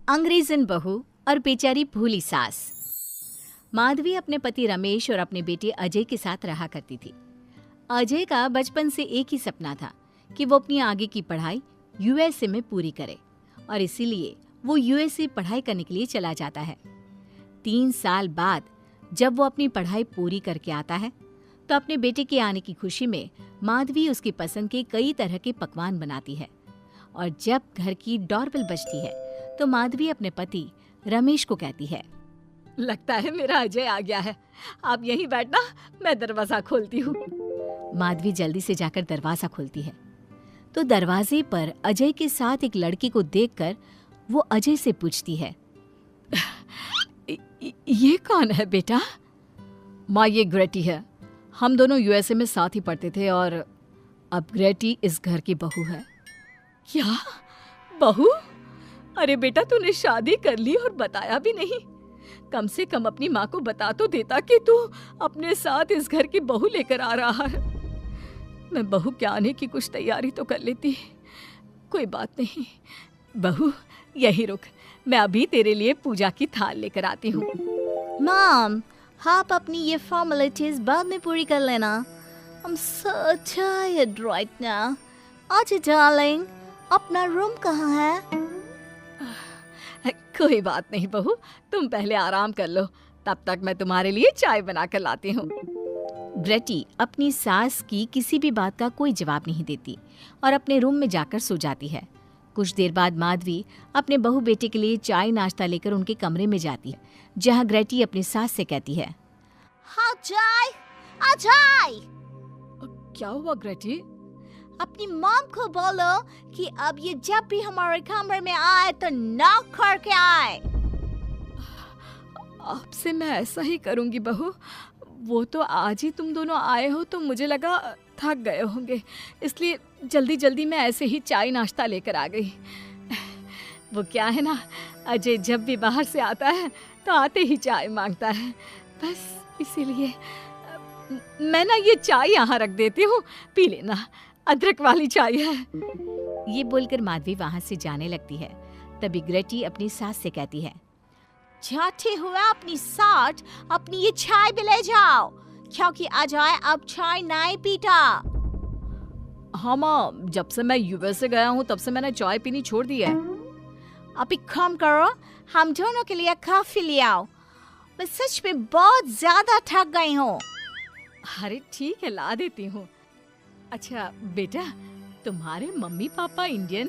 अंग्रेजन बहू और बेचारी भूली सास। माधवी अपने पति रमेश और अपने बेटे अजय के साथ रहा करती थी। अजय का बचपन से एक ही सपना था कि वो अपनी आगे की पढ़ाई यूएसए में पूरी करे और इसीलिए वो यूएसए पढ़ाई करने के लिए चला जाता है। 3 साल बाद जब वो अपनी पढ़ाई पूरी करके आता है तो अपने बेटे के आने की खुशी में माधवी उसकी पसंद के कई तरह के पकवान बनाती है और जब घर की डोरबेल बजती है तो माधवी अपने पति रमेश को कहती है, लगता है मेरा अजय आ गया है, आप यहीं बैठना, मैं दरवाजा खोलती हूँ। माधवी जल्दी से जाकर दरवाजा खोलती है तो दरवाजे पर अजय के साथ एक लड़की को देखकर वो अजय से पूछती है, ये कौन है बेटा? माँ, ये ग्रेटी है। हम दोनों यूएसए में साथ ही पढ़ते थे और अब ग्रेटी इस घर की बहू है। क्या बहू? अरे बेटा, तूने शादी कर ली और बताया भी नहीं। कम से कम अपनी माँ को बता तो देता कि तू अपने साथ इस घर की बहू लेकर आ रहा है। मैं बहू के आने की कुछ तैयारी तो कर लेती। कोई बात नहीं बहू, यही रुक, मैं अभी तेरे लिए पूजा की थाल लेकर आती हूँ। मॉम, आप अपनी ये फॉर्मेलिटीज बाद में पूरी कर लेना। I'm so tired right now. आजा डार्लिंग, अपना रूम कहाँ है? कोई बात नहीं बहू, तुम पहले आराम कर लो, तब तक मैं तुम्हारे लिए चाय बना कर लाती हूँ। ग्रेटी अपनी सास की किसी भी बात का कोई जवाब नहीं देती और अपने रूम में जाकर सो जाती है। कुछ देर बाद माधवी अपने बहू बेटे के लिए चाय नाश्ता लेकर उनके कमरे में जाती है, जहाँ ग्रेटी अपनी सास से कहती है, अजय, अजय! क्या हुआ ग्रेटी? अपनी मॉम को बोलो कि अब ये जब भी हमारे कमरे में आए तो नॉक करके आए। आपसे मैं ऐसा ही करूंगी बहू। वो तो आज ही तुम दोनों आए हो तो मुझे लगा थक गए होंगे, इसलिए जल्दी जल्दी मैं ऐसे ही चाय नाश्ता लेकर आ गई। वो क्या है ना, अजय जब भी बाहर से आता है तो आते ही चाय मांगता है, बस इसीलिए मैं ना ये चाय यहाँ रख देती हूँ, पी लेना, अदरक वाली चाय है। ये बोलकर माधवी वहाँ से जाने लगती है। तभी ग्रेटी अपनी सास से कहती है, जाते हुए अपनी साथ अपनी ये चाय भी ले जाओ, क्योंकि अजय अब चाय नहीं पीता। हाँ माँ, जब से मैं यूएस से गया हूँ तब से मैंने चाय पीनी छोड़ दी है। अब एक काम करो, हम दोनों के लिए कॉफी ले आओ, मैं सच में बहुत ज्यादा थक गई हूँ। अरे ठीक है, ला देती हूँ। अच्छा बेटा, तुम्हारे मम्मी पापा इंडियन